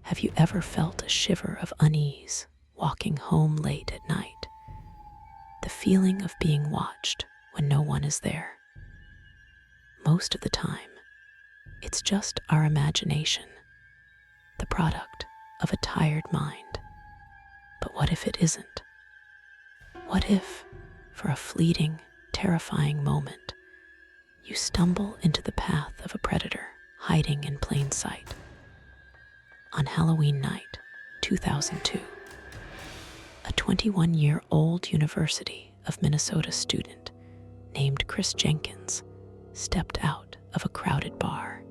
Have you ever felt a shiver of unease walking home late at night? The feeling of being watched when no one is there. Most of the time, it's just our imagination, the product of a tired mind. But what if it isn't? What if, for a fleeting, terrifying moment, you stumble into the path of a predator hiding in plain sight? On Halloween night, 2002, a 21-year-old University of Minnesota student named Chris Jenkins stepped out of a crowded bar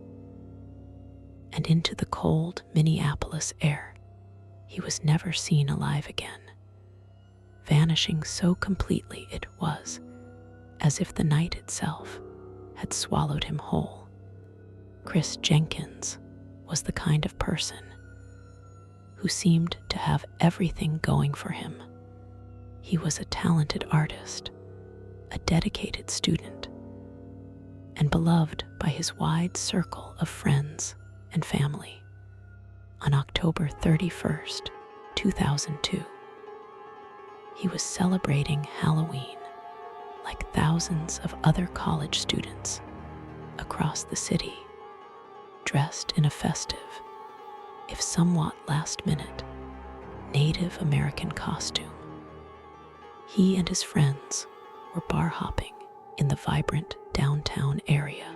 and into the cold Minneapolis air. He was never seen alive again, vanishing so completely it was as if the night itself had swallowed him whole. Chris Jenkins was the kind of person who seemed to have everything going for him. He was a talented artist, a dedicated student, and beloved by his wide circle of friends and family. On October 31st, 2002, he was celebrating Halloween like thousands of other college students across the city, dressed in a festive, if somewhat last-minute, Native American costume. He and his friends were bar hopping in the vibrant downtown area.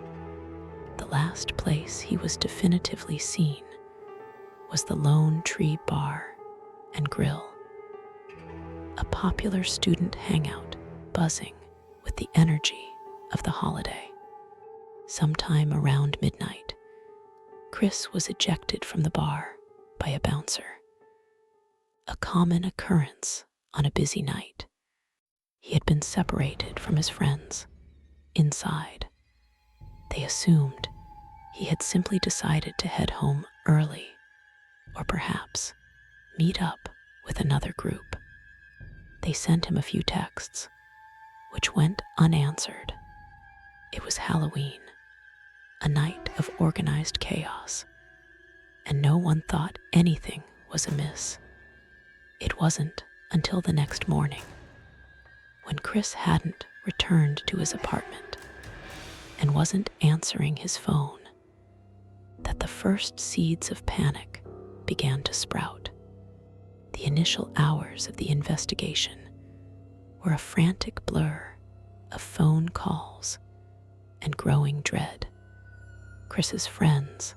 The last place he was definitively seen was the Lone Tree Bar and Grill, a popular student hangout buzzing with the energy of the holiday. Sometime around midnight, Chris was ejected from the bar by a bouncer, a common occurrence on a busy night. He had been separated from his friends inside. They assumed he had simply decided to head home early, or perhaps meet up with another group. They sent him a few texts, which went unanswered. It was Halloween, a night of organized chaos, and no one thought anything was amiss. It wasn't until the next morning, when Chris hadn't returned to his apartment and wasn't answering his phone, that the first seeds of panic began to sprout. The initial hours of the investigation were a frantic blur of phone calls and growing dread. Chris's friends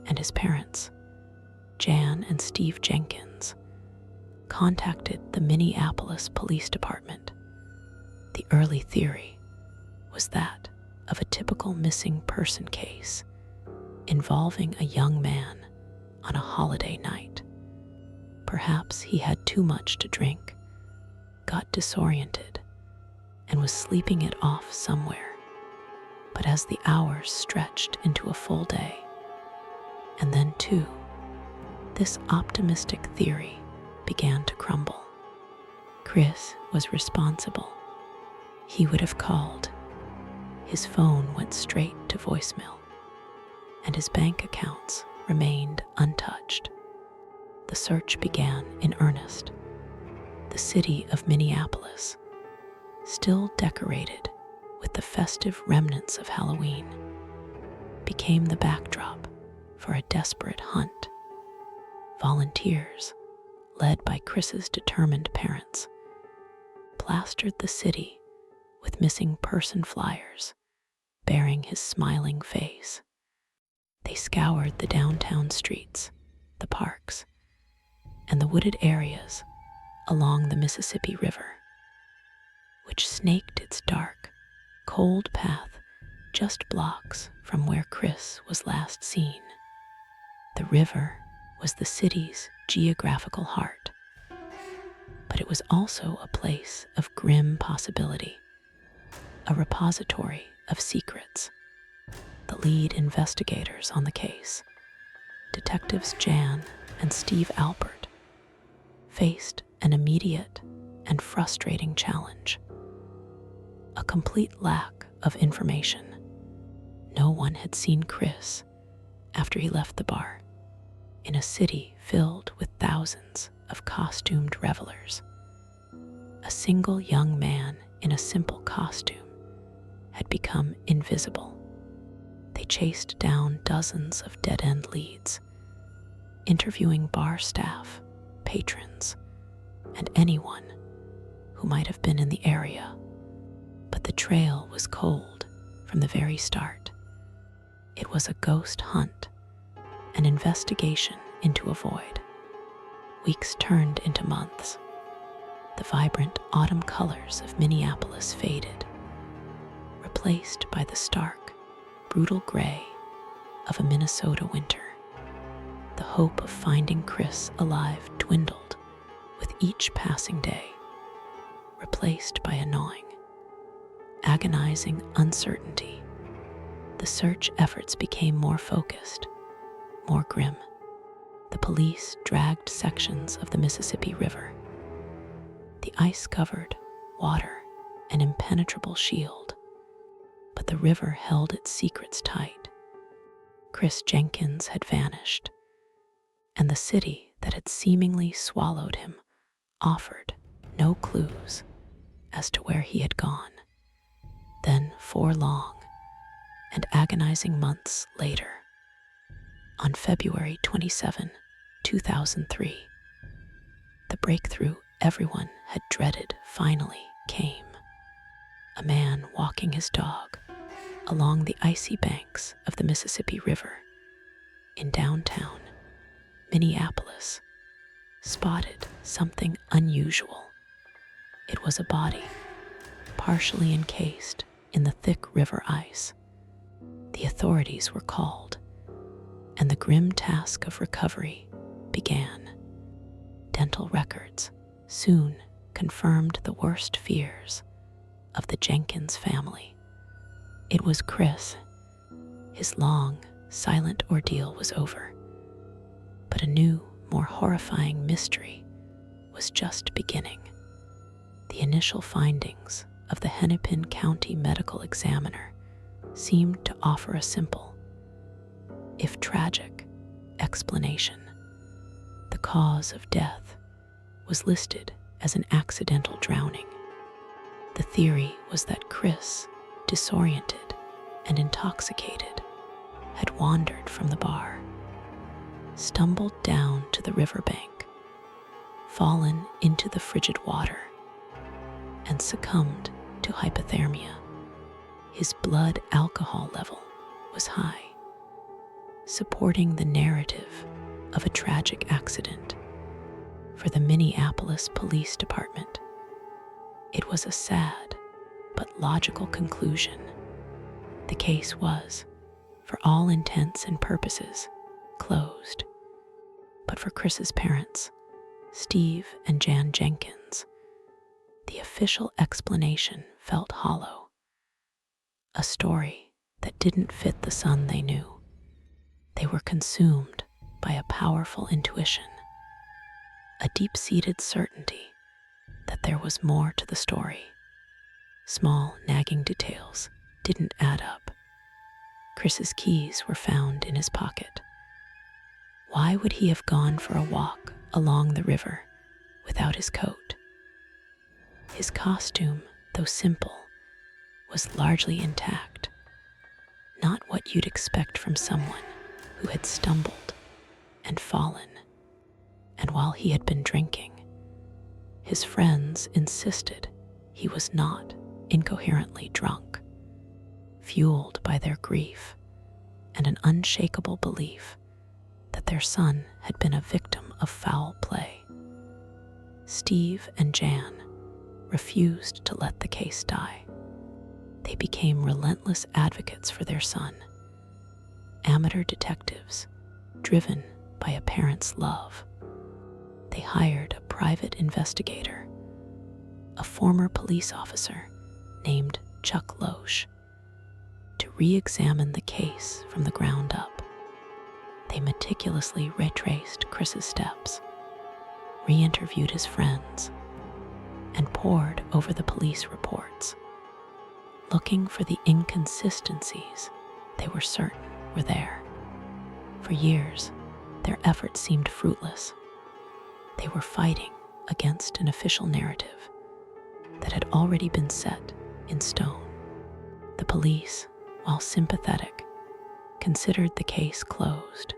and his parents, Jan and Steve Jenkins, contacted the Minneapolis Police Department. The early theory was that of a typical missing person case involving a young man on a holiday night. Perhaps he had too much to drink, got disoriented, and was sleeping it off somewhere. But as the hours stretched into a full day, and then two, this optimistic theory began to crumble. Chris was responsible. He would have called. His phone went straight to voicemail, and his bank accounts remained untouched. The search began in earnest. The city of Minneapolis, still decorated with the festive remnants of Halloween, became the backdrop for a desperate hunt. Volunteers, led by Chris's determined parents, plastered the city with missing person flyers bearing his smiling face. They scoured the downtown streets, the parks, and the wooded areas along the Mississippi River, which snaked its dark, cold path just blocks from where Chris was last seen. The river was the city's geographical heart, but it was also a place of grim possibility, a repository of secrets. The lead investigators on the case, Detectives Jan and Steve Alpert, faced an immediate and frustrating challenge: a complete lack of information. No one had seen Chris after he left the bar, in a city filled with thousands of costumed revelers. A single young man in a simple costume had become invisible. They chased down dozens of dead-end leads, interviewing bar staff, patrons, and anyone who might have been in the area. But the trail was cold from the very start. It was a ghost hunt, an investigation into a void. Weeks turned into months. The vibrant autumn colors of Minneapolis faded, replaced by the stark, brutal gray of a Minnesota winter. The hope of finding Chris alive dwindled with each passing day, replaced by a gnawing, agonizing uncertainty. The search efforts became more focused, more grim. The police dragged sections of the Mississippi River. The ice covered water, an impenetrable shield, but the river held its secrets tight. Chris Jenkins had vanished, and the city that had seemingly swallowed him offered no clues as to where he had gone. Then, 4 long and agonizing months later, on February 27, 2003, the breakthrough everyone had dreaded finally came. A man walking his dog along the icy banks of the Mississippi River in downtown Minneapolis spotted something unusual. It was a body, partially encased in the thick river ice. The authorities were called, and the grim task of recovery began. Dental records soon confirmed the worst fears of the Jenkins family. It was Chris. His long, silent ordeal was over. But a new, more horrifying mystery was just beginning. The initial findings of the Hennepin County Medical Examiner seemed to offer a simple, if tragic, explanation. The cause of death was listed as an accidental drowning. The theory was that Chris, disoriented and intoxicated, had wandered from the bar, stumbled down to the riverbank, fallen into the frigid water, and succumbed to hypothermia. His blood alcohol level was high, supporting the narrative of a tragic accident. For the Minneapolis Police Department, it was a sad but logical conclusion. The case was, for all intents and purposes, closed. But for Chris's parents, Steve and Jan Jenkins, the official explanation felt hollow. A story that didn't fit the son they knew. They were consumed by a powerful intuition, a deep-seated certainty that there was more to the story. Small, nagging details didn't add up. Chris's keys were found in his pocket. Why would he have gone for a walk along the river without his coat? His costume, though simple, was largely intact, not what you'd expect from someone who had stumbled and fallen. And while he had been drinking, his friends insisted he was not incoherently drunk, fueled by their grief and an unshakable belief that their son had been a victim of foul play. Steve and Jan refused to let the case die. They became relentless advocates for their son, amateur detectives driven by a parent's love. They hired a private investigator, a former police officer named Chuck Loesch, to re-examine the case from the ground up. They meticulously retraced Chris's steps, re-interviewed his friends, and pored over the police reports, looking for the inconsistencies they were certain were there. For years, their efforts seemed fruitless. They were fighting against an official narrative that had already been set in stone. The police, while sympathetic, considered the case closed.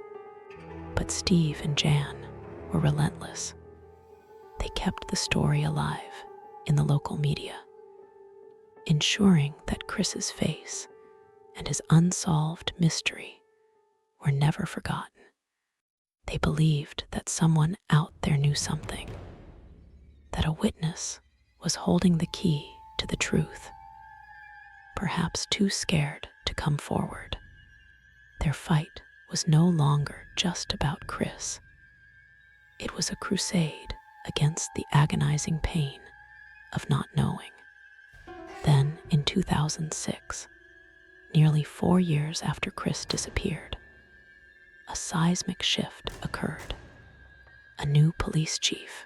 But Steve and Jan were relentless. They kept the story alive in the local media, ensuring that Chris's face and his unsolved mystery were never forgotten. They believed that someone out there knew something, that a witness was holding the key to the truth, perhaps too scared to come forward. Their fight was no longer just about Chris. It was a crusade against the agonizing pain of not knowing. Then, in 2006, nearly 4 years after Chris disappeared, a seismic shift occurred. A new police chief,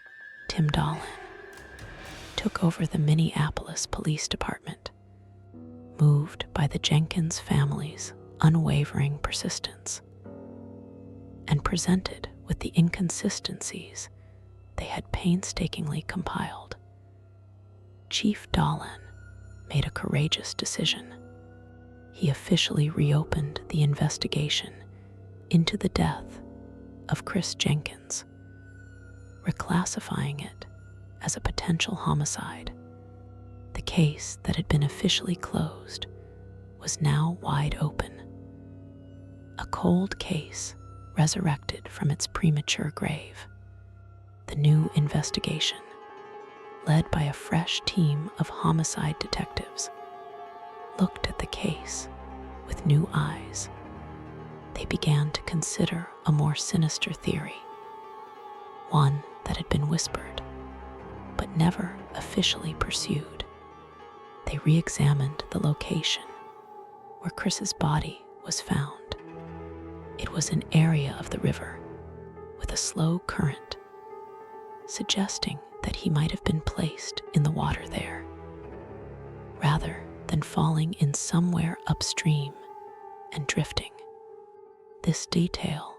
Tim Dolan, took over the Minneapolis Police Department, moved by the Jenkins family's unwavering persistence, and presented with the inconsistencies they had painstakingly compiled. Chief Dolan made a courageous decision. He officially reopened the investigation into the death of Chris Jenkins, reclassifying it as a potential homicide. The case that had been officially closed was now wide open. A cold case resurrected from its premature grave. The new investigation, led by a fresh team of homicide detectives, looked at the case with new eyes. They began to consider a more sinister theory, one that had been whispered, but never officially pursued. They re-examined the location where Chris's body was found. It was an area of the river with a slow current, suggesting that he might have been placed in the water there, rather than falling in somewhere upstream and drifting. This detail,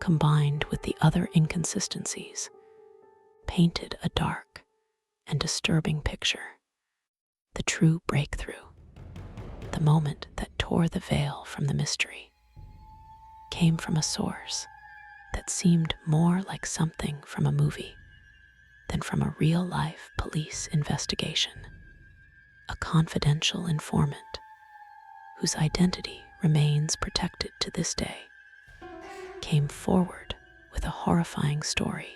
combined with the other inconsistencies, painted a dark and disturbing picture. The true breakthrough, the moment that tore the veil from the mystery, came from a source that seemed more like something from a movie than from a real-life police investigation. A confidential informant, whose identity remains protected to this day, came forward with a horrifying story.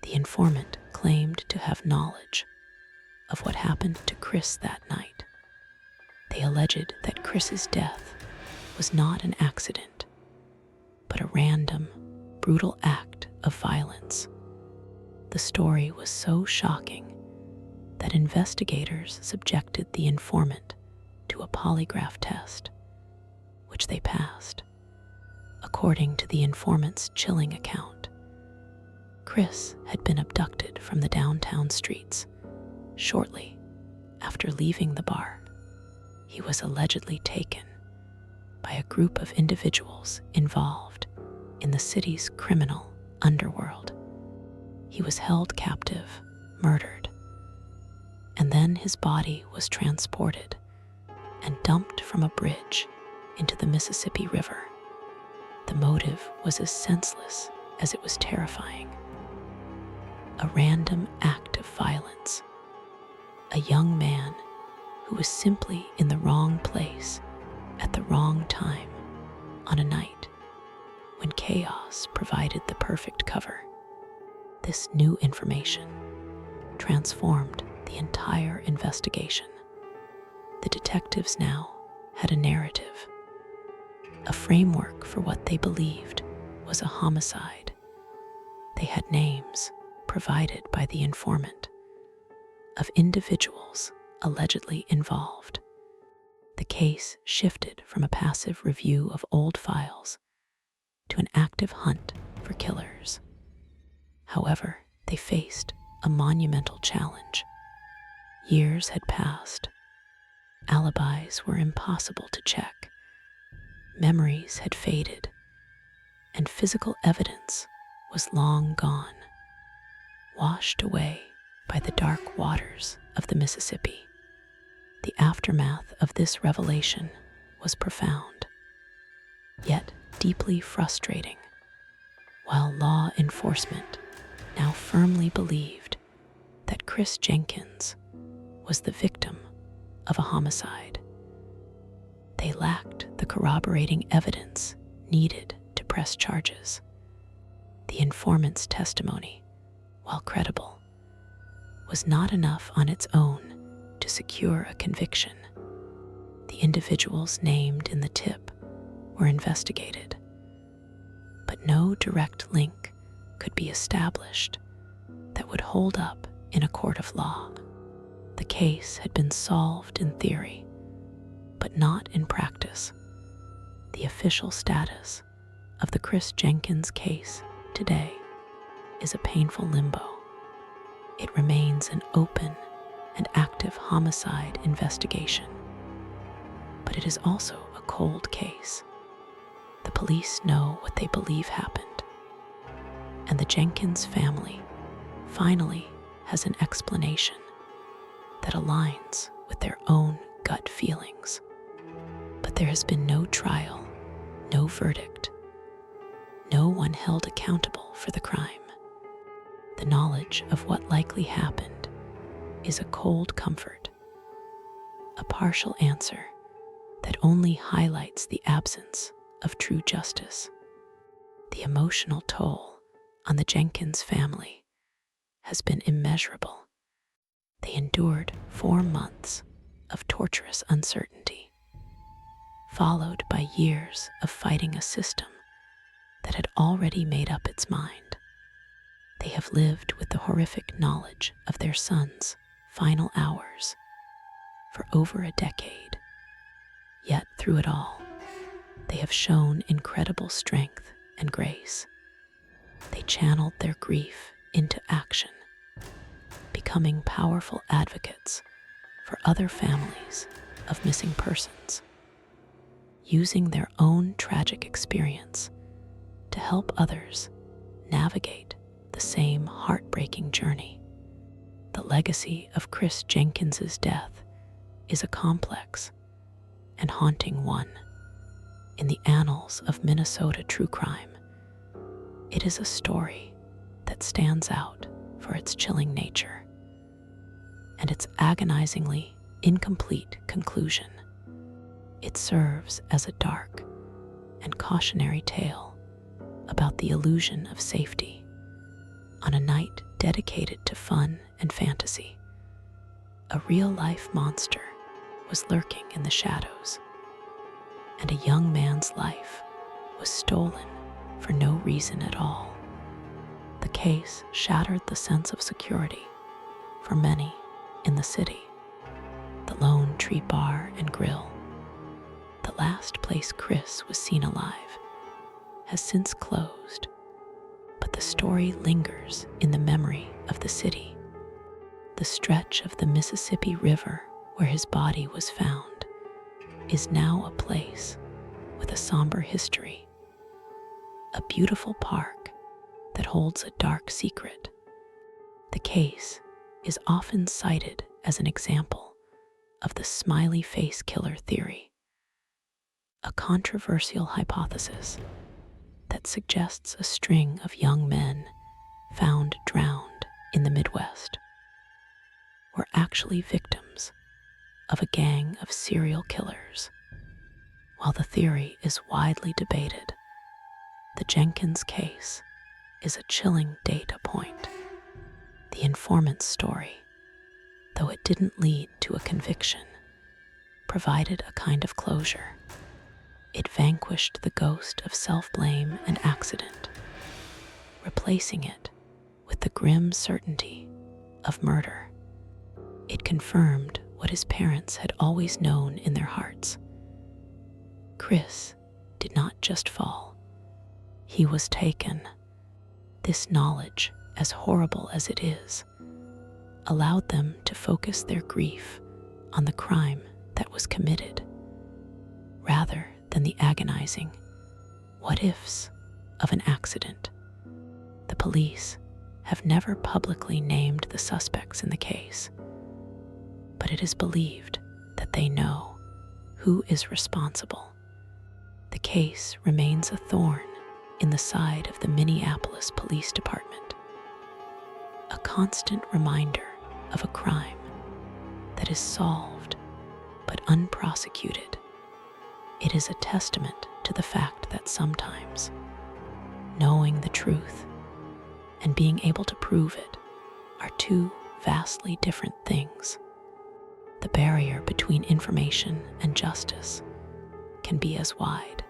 The informant claimed to have knowledge of what happened to Chris that night. They alleged that Chris's death was not an accident, but a random, brutal act of violence. The story was so shocking that investigators subjected the informant to a polygraph test, which they passed. According to the informant's chilling account, Chris had been abducted from the downtown streets shortly after leaving the bar. He was allegedly taken by a group of individuals involved in the city's criminal underworld. He was held captive, murdered, and then his body was transported and dumped from a bridge into the Mississippi River. The motive was as senseless as it was terrifying. A random act of violence. A young man who was simply in the wrong place at the wrong time on a night when chaos provided the perfect cover. This new information transformed the entire investigation. The detectives now had a narrative, a framework for what they believed was a homicide. They had names provided by the informant of individuals allegedly involved. The case shifted from a passive review of old files to an active hunt for killers. However, they faced a monumental challenge. Years had passed. Alibis were impossible to check. Memories had faded, and physical evidence was long gone, washed away by the dark waters of the Mississippi. The aftermath of this revelation was profound, yet deeply frustrating. While law enforcement now firmly believed that Chris Jenkins was the victim of a homicide, they lacked the corroborating evidence needed to press charges. The informant's testimony, while credible, was not enough on its own to secure a conviction. The individuals named in the tip were investigated, but no direct link could be established that would hold up in a court of law. The case had been solved in theory, but not in practice. The official status of the Chris Jenkins case today is a painful limbo. It remains an open and active homicide investigation, but it is also a cold case. The police know what they believe happened, and the Jenkins family finally has an explanation that aligns with their own gut feelings. But there has been no trial, no verdict, no one held accountable for the crime. The knowledge of what likely happened is a cold comfort, a partial answer that only highlights the absence of true justice. The emotional toll on the Jenkins family has been immeasurable. They endured 4 months of torturous uncertainty, followed by years of fighting a system that had already made up its mind. They have lived with the horrific knowledge of their son's final hours for over a decade. Yet through it all, they have shown incredible strength and grace. They channeled their grief into action, becoming powerful advocates for other families of missing persons, using their own tragic experience to help others navigate the same heartbreaking journey. The legacy of Chris Jenkins's death is a complex and haunting one. In the annals of Minnesota true crime, it is a story that stands out for its chilling nature and its agonizingly incomplete conclusion. It serves as a dark and cautionary tale about the illusion of safety on a night dedicated to fun and fantasy. A real-life monster was lurking in the shadows, and a young man's life was stolen for no reason at all. The case shattered the sense of security for many in the city. The Lone Tree Bar and Grill, the last place Chris was seen alive, has since closed, but the story lingers in the memory of the city. The stretch of the Mississippi River where his body was found is now a place with a somber history, a beautiful park that holds a dark secret. The case is often cited as an example of the smiley face killer theory, a controversial hypothesis that suggests a string of young men found drowned in the Midwest were actually victims of a gang of serial killers. While the theory is widely debated, the Jenkins case is a chilling data point. The informant's story, though it didn't lead to a conviction, provided a kind of closure. It vanquished the ghost of self-blame and accident, replacing it with the grim certainty of murder. It confirmed what his parents had always known in their hearts. Chris did not just fall, he was taken. This knowledge, as horrible as it is, allowed them to focus their grief on the crime that was committed, rather than the agonizing what-ifs of an accident. The police have never publicly named the suspects in the case, but it is believed that they know who is responsible. The case remains a thorn in the side of the Minneapolis Police Department, a constant reminder of a crime that is solved but unprosecuted. It is a testament to the fact that sometimes knowing the truth and being able to prove it are two vastly different things. The barrier between information and justice can be as wide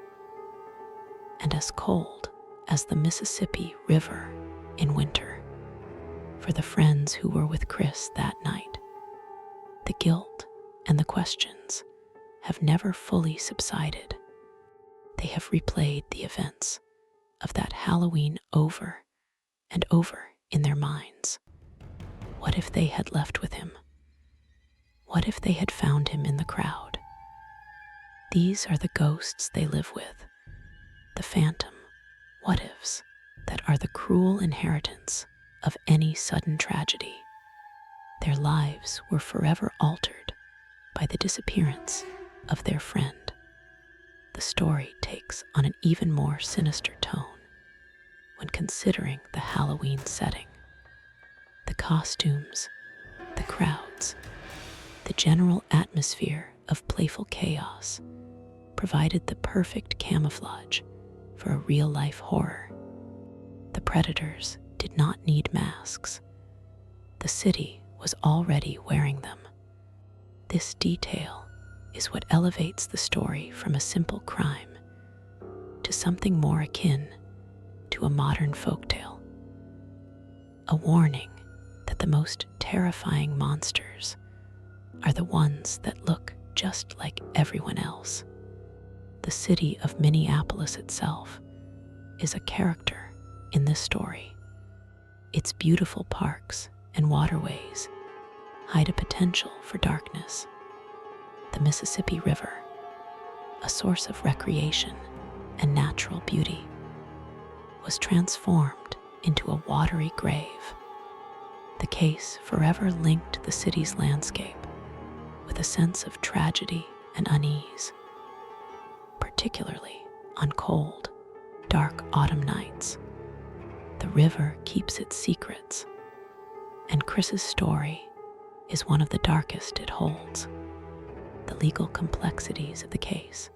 and as cold as the Mississippi River in winter. For the friends who were with Chris that night, the guilt and the questions have never fully subsided. They have replayed the events of that Halloween over and over in their minds. What if they had left with him? What if they had found him in the crowd? These are the ghosts they live with, the phantom what-ifs that are the cruel inheritance of any sudden tragedy. Their lives were forever altered by the disappearance of their friend. The story takes on an even more sinister tone when considering the Halloween setting. The costumes, the crowds, the general atmosphere of playful chaos provided the perfect camouflage for a real-life horror. The predators did not need masks. The city was already wearing them. This detail is what elevates the story from a simple crime to something more akin to a modern folktale. A warning that the most terrifying monsters are the ones that look just like everyone else. The city of Minneapolis itself is a character in this story. Its beautiful parks and waterways hide a potential for darkness. The Mississippi River, a source of recreation and natural beauty, was transformed into a watery grave. The case forever linked the city's landscape with a sense of tragedy and unease, particularly on cold, dark autumn nights. The river keeps its secrets, and Chris's story is one of the darkest it holds. The legal complexities of the case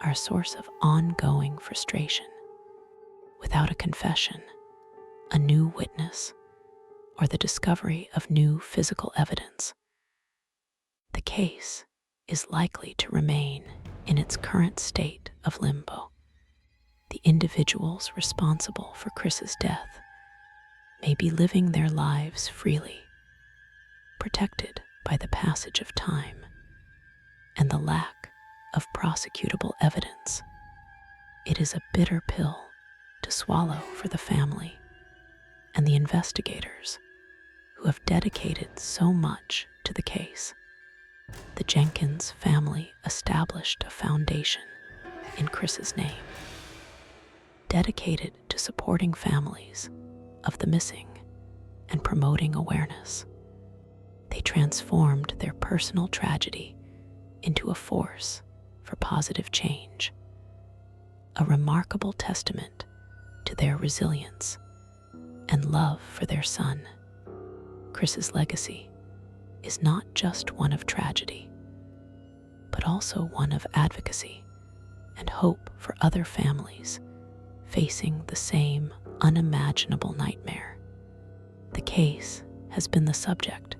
are a source of ongoing frustration. Without a confession, a new witness, or the discovery of new physical evidence, the case is likely to remain in its current state of limbo. The individuals responsible for Chris's death may be living their lives freely, protected by the passage of time and the lack of prosecutable evidence. It is a bitter pill to swallow for the family and the investigators who have dedicated so much to the case. The Jenkins family established a foundation in Chris's name, dedicated to supporting families of the missing and promoting awareness. They transformed their personal tragedy into a force for positive change, a remarkable testament to their resilience and love for their son. Chris's legacy is not just one of tragedy, but also one of advocacy and hope for other families facing the same unimaginable nightmare. The case has been the subject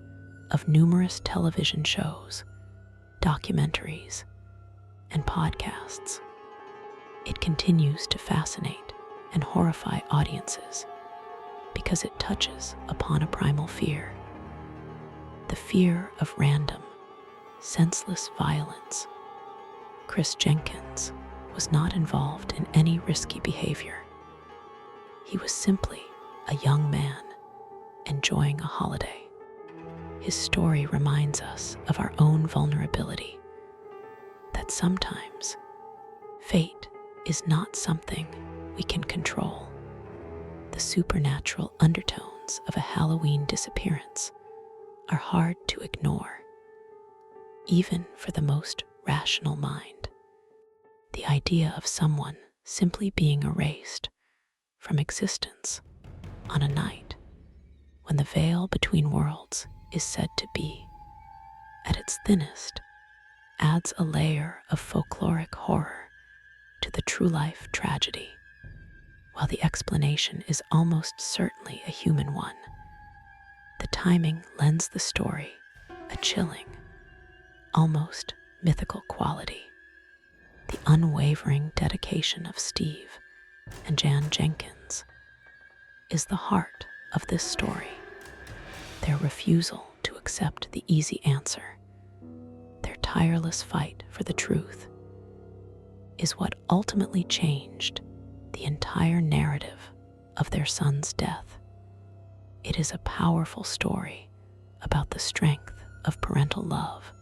of numerous television shows, documentaries, and podcasts. It continues to fascinate and horrify audiences because it touches upon a primal fear, the fear of random, senseless violence. Chris Jenkins was not involved in any risky behavior. He was simply a young man enjoying a holiday. His story reminds us of our own vulnerability, that sometimes fate is not something we can control. The supernatural undertones of a Halloween disappearance are hard to ignore, even for the most rational mind. The idea of someone simply being erased from existence on a night when the veil between worlds is said to be at its thinnest adds a layer of folkloric horror to the true-life tragedy. While the explanation is almost certainly a human one, the timing lends the story a chilling, almost mythical quality. The unwavering dedication of Steve and Jan Jenkins is the heart of this story. Their refusal to accept the easy answer, their tireless fight for the truth, is what ultimately changed the entire narrative of their son's death. It is a powerful story about the strength of parental love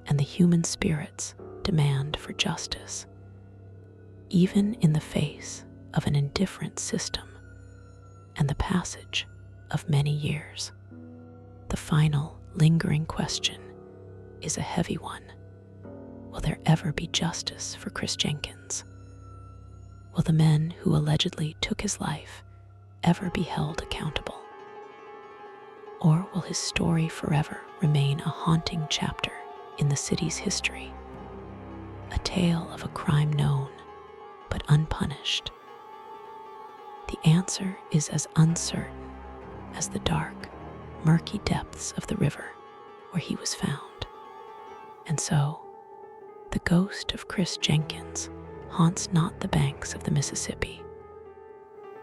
and the human spirit's demand for justice, even in the face of an indifferent system and the passage of many years. The final, lingering question is a heavy one. Will there ever be justice for Chris Jenkins? Will the men who allegedly took his life ever be held accountable? Or will his story forever remain a haunting chapter in the city's history? A tale of a crime known but unpunished. The answer is as uncertain as the dark, murky depths of the river where he was found. And so, the ghost of Chris Jenkins haunts not the banks of the Mississippi,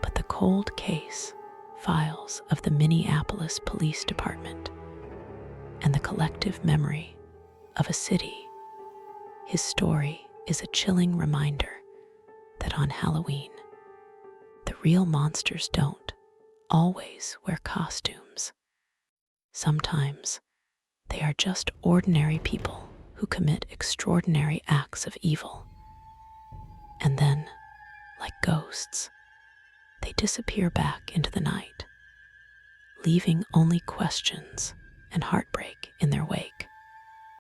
but the cold case files of the Minneapolis Police Department and the collective memory of a city. His story is a chilling reminder that on Halloween, the real monsters don't always wear costumes. Sometimes they are just ordinary people who commit extraordinary acts of evil. And then, like ghosts, they disappear back into the night, leaving only questions and heartbreak in their wake.